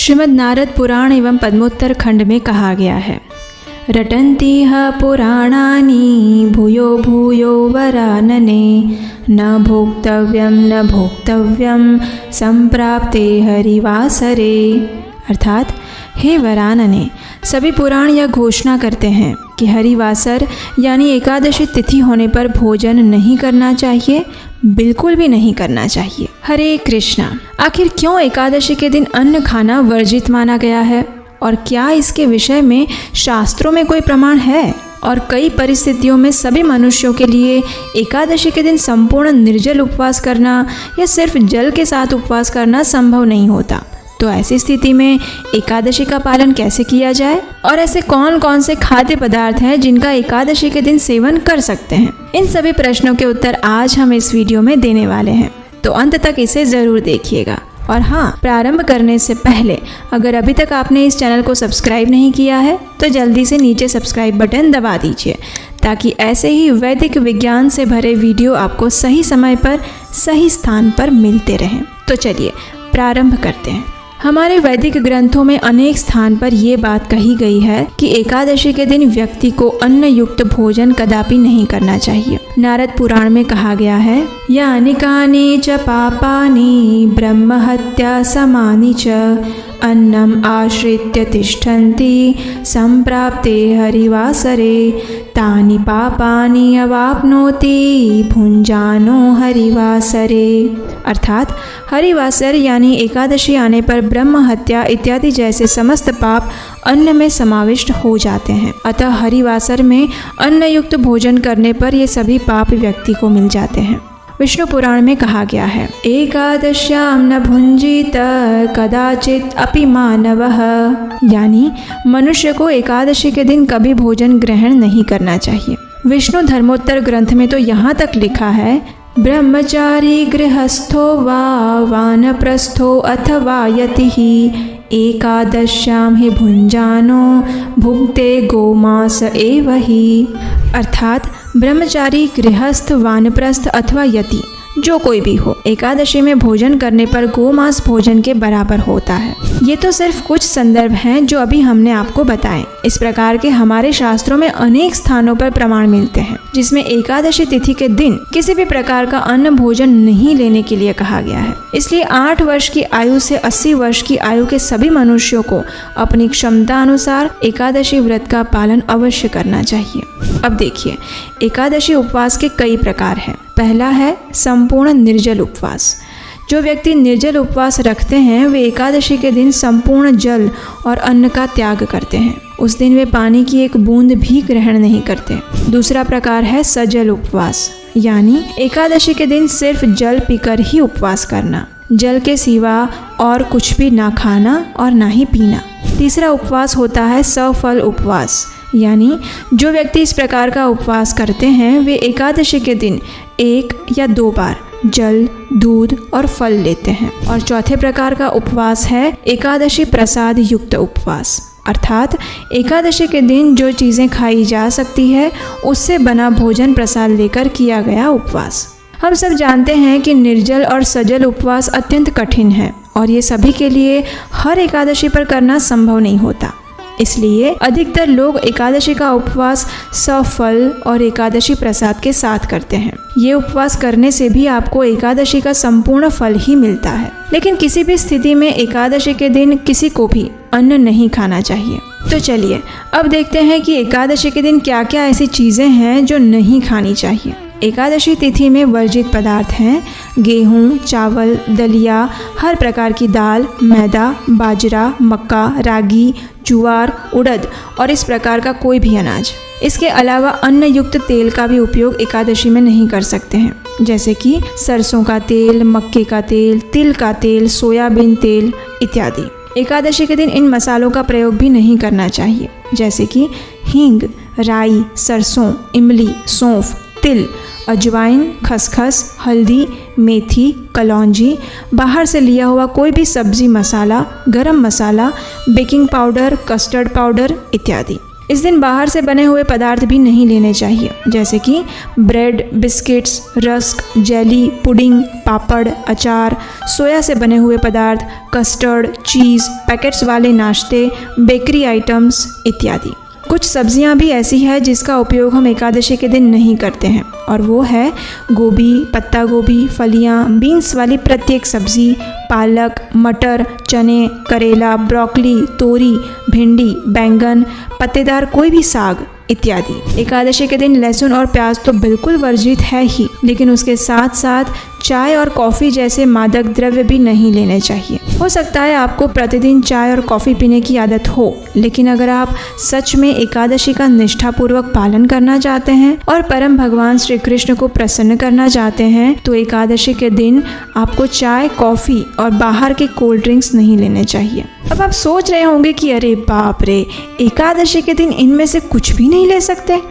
श्रीमद् नारद पुराण एवं पद्मोत्तर खंड में कहा गया है, रटन्तीह पुराणानि भूयो भूयो वरानने न भोक्तव्यम संप्राप्ते हरिवासरे। अर्थात हे वरानने, सभी पुराण यह घोषणा करते हैं कि हरिवासर यानी एकादशी तिथि होने पर भोजन नहीं करना चाहिए, बिल्कुल भी नहीं करना चाहिए। हरे कृष्णा। आखिर क्यों एकादशी के दिन अन्न खाना वर्जित माना गया है और क्या इसके विषय में शास्त्रों में कोई प्रमाण है? और कई परिस्थितियों में सभी मनुष्यों के लिए एकादशी के दिन संपूर्ण निर्जल उपवास करना या सिर्फ जल के साथ उपवास करना संभव नहीं होता। तो ऐसी स्थिति में एकादशी का पालन कैसे किया जाए और ऐसे कौन कौन से खाद्य पदार्थ हैं जिनका एकादशी के दिन सेवन कर सकते हैं? इन सभी प्रश्नों के उत्तर आज हम इस वीडियो में देने वाले हैं, तो अंत तक इसे ज़रूर देखिएगा। और हाँ, प्रारंभ करने से पहले अगर अभी तक आपने इस चैनल को सब्सक्राइब नहीं किया है तो जल्दी से नीचे सब्सक्राइब बटन दबा दीजिए, ताकि ऐसे ही वैदिक विज्ञान से भरे वीडियो आपको सही समय पर सही स्थान पर मिलते रहें। तो चलिए प्रारंभ करते हैं। हमारे वैदिक ग्रंथों में अनेक स्थान पर ये बात कही गई है कि एकादशी के दिन व्यक्ति को अन्न युक्त भोजन कदापि नहीं करना चाहिए। नारद पुराण में कहा गया है, यानि कानि च पापानि ब्रह्महत्या समानि च अन्नम आश्रित्य तिष्ठन्ति संप्राप्ते हरिवासरे तानि पापानि अवाप्नोति भुञ्जानो हरिवासरे। अर्थात हरिवासर यानी एकादशी आने पर ब्रह्म हत्या इत्यादि जैसे समस्त पाप अन्न में समाविष्ट हो जाते हैं। अतः हरिवासर में अन्न युक्त भोजन करने पर ये सभी पाप व्यक्ति को मिल जाते हैं। विष्णु पुराण में कहा गया है, एकादश्याम न भुंजीत कदाचित अपि मानवः, यानी मनुष्य को एकादशी के दिन कभी भोजन ग्रहण नहीं करना चाहिए। विष्णु धर्मोत्तर ग्रंथ में तो यहाँ तक लिखा है, ब्रह्मचारी गृहस्थो वा वानप्रस्थो अथवा यतिः एकादश्याम हि भुंजानो भुङ्क्ते गोमांस एव हि। अर्थात ब्रह्मचारी, गृहस्थ, वानप्रस्थ अथवा यति जो कोई भी हो, एकादशी में भोजन करने पर गोमांस भोजन के बराबर होता है। ये तो सिर्फ कुछ संदर्भ हैं जो अभी हमने आपको बताएं। इस प्रकार के हमारे शास्त्रों में अनेक स्थानों पर प्रमाण मिलते हैं जिसमें एकादशी तिथि के दिन किसी भी प्रकार का अन्न भोजन नहीं लेने के लिए कहा गया है। इसलिए 8 वर्ष की आयु से 80 वर्ष की आयु के सभी मनुष्यों को अपनी क्षमता अनुसार एकादशी व्रत का पालन अवश्य करना चाहिए। अब देखिए, एकादशी उपवास के कई प्रकार हैं। पहला है संपूर्ण निर्जल उपवास। जो व्यक्ति निर्जल उपवास रखते हैं वे एकादशी के दिन संपूर्ण जल और अन्न का त्याग करते हैं। उस दिन वे पानी की एक बूंद भी ग्रहण नहीं करते। दूसरा प्रकार है सजल उपवास, यानी एकादशी के दिन सिर्फ जल पीकर ही उपवास करना, जल के सिवा और कुछ भी ना खाना और ना ही पीना। तीसरा उपवास होता है सफल उपवास, यानी जो व्यक्ति इस प्रकार का उपवास करते हैं वे एकादशी के दिन 1 या 2 बार जल, दूध और फल लेते हैं। और चौथे प्रकार का उपवास है एकादशी प्रसाद युक्त उपवास, अर्थात एकादशी के दिन जो चीज़ें खाई जा सकती है उससे बना भोजन प्रसाद लेकर किया गया उपवास। हम सब जानते हैं कि निर्जल और सजल उपवास अत्यंत कठिन है और ये सभी के लिए हर एकादशी पर करना संभव नहीं होता। इसलिए अधिकतर लोग एकादशी का उपवास सफल और एकादशी प्रसाद के साथ करते हैं। ये उपवास करने से भी आपको एकादशी का संपूर्ण फल ही मिलता है। लेकिन किसी भी स्थिति में एकादशी के दिन किसी को भी अन्न नहीं खाना चाहिए। तो चलिए अब देखते हैं कि एकादशी के दिन क्या क्या ऐसी चीज़ें हैं जो नहीं खानी चाहिए। एकादशी तिथि में वर्जित पदार्थ हैं गेहूँ, चावल, दलिया, हर प्रकार की दाल, मैदा, बाजरा, मक्का, रागी, ज्वार, उड़द और इस प्रकार का कोई भी अनाज। इसके अलावा अन्न युक्त तेल का भी उपयोग एकादशी में नहीं कर सकते हैं, जैसे कि सरसों का तेल, मक्के का तेल, तिल का तेल, सोयाबीन तेल इत्यादि। एकादशी के दिन इन मसालों का प्रयोग भी नहीं करना चाहिए, जैसे कि हींग, राई, सरसों, इमली, सौंफ, तिल, अजवाइन, खसखस, हल्दी, मेथी, कलौंजी, बाहर से लिया हुआ कोई भी सब्जी मसाला, गरम मसाला, बेकिंग पाउडर, कस्टर्ड पाउडर इत्यादि। इस दिन बाहर से बने हुए पदार्थ भी नहीं लेने चाहिए, जैसे कि bread, biscuits, rusk, jelly, pudding, papad, अचार, सोया से बने हुए पदार्थ, कस्टर्ड, चीज़, पैकेट्स वाले नाश्ते, बेकरी आइटम्स इत्यादि। कुछ सब्जियां भी ऐसी है जिसका उपयोग हम एकादशी के दिन नहीं करते हैं, और वो है गोभी, पत्ता गोभी, फलियां, बीन्स वाली प्रत्येक सब्जी, पालक, मटर, चने, करेला, ब्रोकली, तोरी, भिंडी, बैंगन, पत्तेदार कोई भी साग इत्यादि। एकादशी के दिन लहसुन और प्याज तो बिल्कुल वर्जित है ही, लेकिन उसके साथ साथ चाय और कॉफ़ी जैसे मादक द्रव्य भी नहीं लेने चाहिए। हो सकता है आपको प्रतिदिन चाय और कॉफ़ी पीने की आदत हो, लेकिन अगर आप सच में एकादशी का निष्ठापूर्वक पालन करना चाहते हैं और परम भगवान श्री कृष्ण को प्रसन्न करना चाहते हैं, तो एकादशी के दिन आपको चाय, कॉफ़ी और बाहर के कोल्ड ड्रिंक्स नहीं लेने चाहिए। अब आप सोच रहे होंगे कि अरे बाप रे, एकादशी के दिन इनमें से कुछ भी नहीं ले सकते?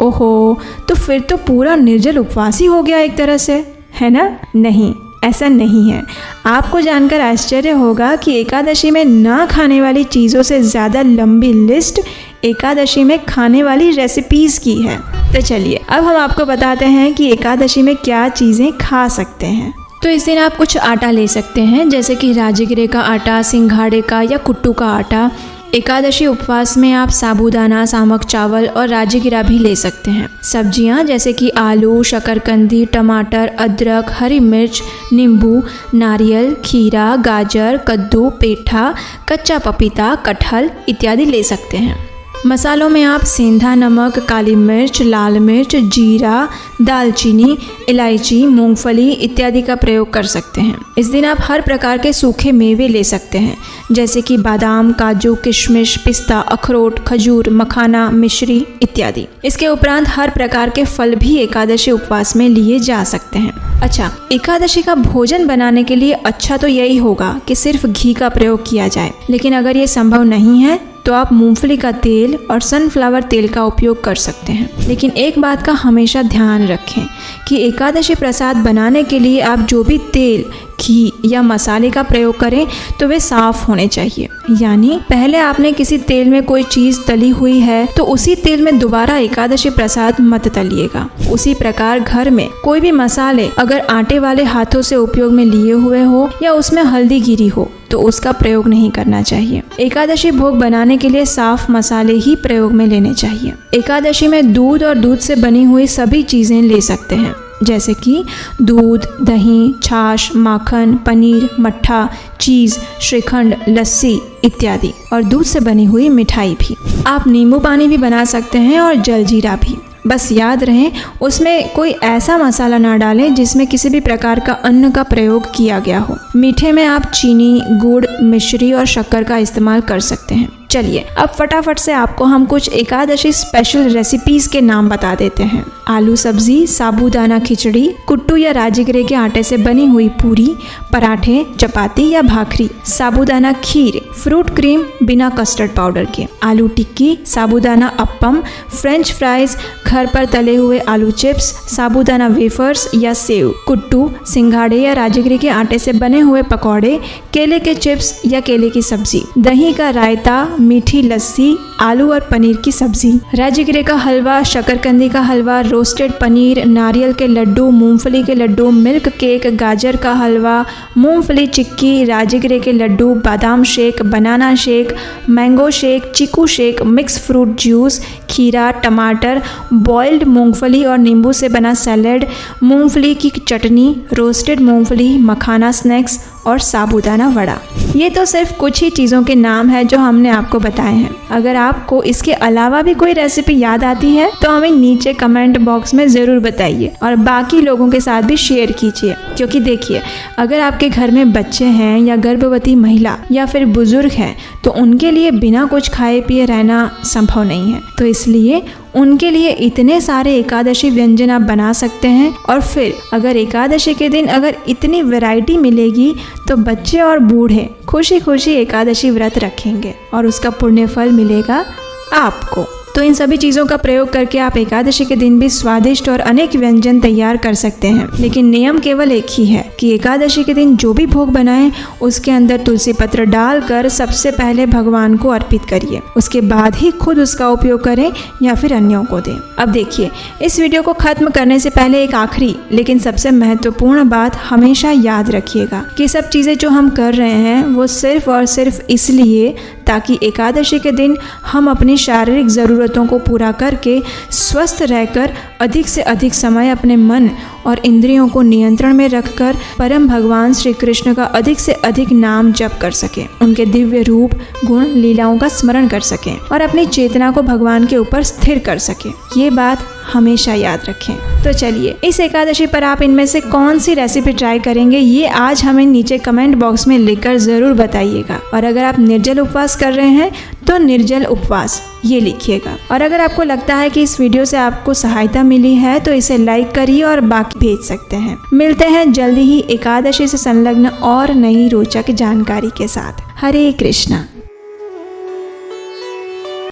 ओहो, तो फिर तो पूरा निर्जल उपवास ही हो गया एक तरह से, है ना? नहीं, ऐसा नहीं है। आपको जानकर आश्चर्य होगा कि एकादशी में ना खाने वाली चीज़ों से ज़्यादा लंबी लिस्ट एकादशी में खाने वाली रेसिपीज़ की है। तो चलिए अब हम आपको बताते हैं कि एकादशी में क्या चीज़ें खा सकते हैं। तो इस दिन आप कुछ आटा ले सकते हैं, जैसे कि राजगिरे का आटा, सिंघाड़े का या कुट्टू का आटा। एकादशी उपवास में आप साबूदाना, सामक चावल और राजगिरा भी ले सकते हैं। सब्जियां जैसे कि आलू, शकरकंदी, टमाटर, अदरक, हरी मिर्च, नींबू, नारियल, खीरा, गाजर, कद्दू, पेठा, कच्चा पपीता, कटहल इत्यादि ले सकते हैं। मसालों में आप सेंधा नमक, काली मिर्च, लाल मिर्च, जीरा, दालचीनी, इलायची, मूंगफली इत्यादि का प्रयोग कर सकते हैं। इस दिन आप हर प्रकार के सूखे मेवे ले सकते हैं, जैसे कि बादाम, काजू, किशमिश, पिस्ता, अखरोट, खजूर, मखाना, मिश्री इत्यादि। इसके उपरांत हर प्रकार के फल भी एकादशी उपवास में लिए जा सकते हैं। अच्छा, एकादशी का भोजन बनाने के लिए अच्छा तो यही होगा कि सिर्फ घी का प्रयोग किया जाए, लेकिन अगर ये संभव नहीं है तो आप मूंगफली का तेल और सनफ्लावर तेल का उपयोग कर सकते हैं। लेकिन एक बात का हमेशा ध्यान रखें कि एकादशी प्रसाद बनाने के लिए आप जो भी तेल, घी या मसाले का प्रयोग करें तो वे साफ होने चाहिए। यानी पहले आपने किसी तेल में कोई चीज़ तली हुई है तो उसी तेल में दोबारा एकादशी प्रसाद मत तलिएगा। उसी प्रकार घर में कोई भी मसाले अगर आटे वाले हाथों से उपयोग में लिए हुए हो या उसमें हल्दी गिरी हो तो उसका प्रयोग नहीं करना चाहिए। एकादशी भोग बनाने के लिए साफ मसाले ही प्रयोग में लेने चाहिए। एकादशी में दूध और दूध से बनी हुई सभी चीज़ें ले सकते हैं, जैसे कि दूध, दही, छाछ, माखन, पनीर, मट्ठा, चीज़, श्रीखंड, लस्सी इत्यादि, और दूध से बनी हुई मिठाई भी। आप नींबू पानी भी बना सकते हैं और जलजीरा भी। बस याद रहे उसमें कोई ऐसा मसाला ना डालें जिसमें किसी भी प्रकार का अन्न का प्रयोग किया गया हो। मीठे में आप चीनी, गुड़, मिश्री और शक्कर का इस्तेमाल कर सकते हैं। चलिए अब फटाफट से आपको हम कुछ एकादशी स्पेशल रेसिपीज़ के नाम बता देते हैं। आलू सब्जी, साबूदाना खिचड़ी, कुट्टू या राजगिरे के आटे से बनी हुई पूरी, पराठे, चपाती या भाखरी, साबूदाना खीर, फ्रूट क्रीम बिना कस्टर्ड पाउडर के, आलू टिक्की, साबूदाना अप्पम, फ्रेंच फ्राइज, घर पर तले हुए आलू चिप्स, साबूदाना वेफर्स या सेव, कुट्टू, सिंघाड़े या राजगिरे के आटे से बने हुए पकौड़े, केले के चिप्स या केले की सब्जी, दही का रायता, मीठी लस्सी, आलू और पनीर की सब्जी, राजगिरे का हलवा, शकरकंदी का हलवा, रोस्टेड पनीर, नारियल के लड्डू, मूंगफली के लड्डू, मिल्क केक, गाजर का हलवा, मूंगफली चिक्की, राजगिरे के लड्डू, बादाम shake, banana shake, mango shake, चीकू शेक, मिक्स फ्रूट जूस, खीरा, टमाटर, बॉइल्ड मूंगफली और नींबू से बना सैलेड, मूंगफली की चटनी, रोस्टेड मूंगफली, मखाना स्नैक्स और साबूदाना वड़ा। ये तो सिर्फ कुछ ही चीज़ों के नाम हैं जो हमने आपको बताए हैं। अगर आपको इसके अलावा भी कोई रेसिपी याद आती है तो हमें नीचे कमेंट बॉक्स में ज़रूर बताइए और बाकी लोगों के साथ भी शेयर कीजिए, क्योंकि देखिए अगर आपके घर में बच्चे हैं या गर्भवती महिला या फिर बुजुर्ग हैं तो उनके लिए बिना कुछ खाए पिए रहना संभव नहीं है। तो इसलिए उनके लिए इतने सारे एकादशी व्यंजन आप बना सकते हैं, और फिर अगर एकादशी के दिन अगर इतनी वैरायटी मिलेगी तो बच्चे और बूढ़े खुशी खुशी एकादशी व्रत रखेंगे और उसका पुण्य फल मिलेगा आपको। तो इन सभी चीज़ों का प्रयोग करके आप एकादशी के दिन भी स्वादिष्ट और अनेक व्यंजन तैयार कर सकते हैं। लेकिन नियम केवल एक ही है कि एकादशी के दिन जो भी भोग बनाएं उसके अंदर तुलसी पत्र डालकर सबसे पहले भगवान को अर्पित करिए, उसके बाद ही खुद उसका उपयोग करें या फिर अन्यों को दें। अब देखिए, इस वीडियो को खत्म करने से पहले एक आखिरी लेकिन सबसे महत्वपूर्ण बात हमेशा याद रखिएगा कि सब चीज़ें जो हम कर रहे हैं वो सिर्फ और सिर्फ इसलिए ताकि एकादशी के दिन हम अपनी शारीरिक ज़रूरतों को पूरा करके स्वस्थ रहकर अधिक से अधिक समय अपने मन और इंद्रियों को नियंत्रण में रखकर परम भगवान श्री कृष्ण का अधिक से अधिक नाम जप कर सकें, उनके दिव्य रूप गुण लीलाओं का स्मरण कर सकें और अपनी चेतना को भगवान के ऊपर स्थिर कर सकें। ये बात हमेशा याद रखें। तो चलिए, इस एकादशी पर आप इनमें से कौन सी रेसिपी ट्राई करेंगे ये आज हमें नीचे कमेंट बॉक्स में लिखकर ज़रूर बताइएगा। और अगर आप निर्जल उपवास कर रहे हैं तो निर्जल उपवास ये लिखिएगा। और अगर आपको लगता है कि इस वीडियो से आपको सहायता मिली है तो इसे लाइक करिए और बाकी भेज सकते हैं। मिलते हैं जल्दी ही एकादशी से संलग्न और नई रोचक जानकारी के साथ। हरे कृष्णा।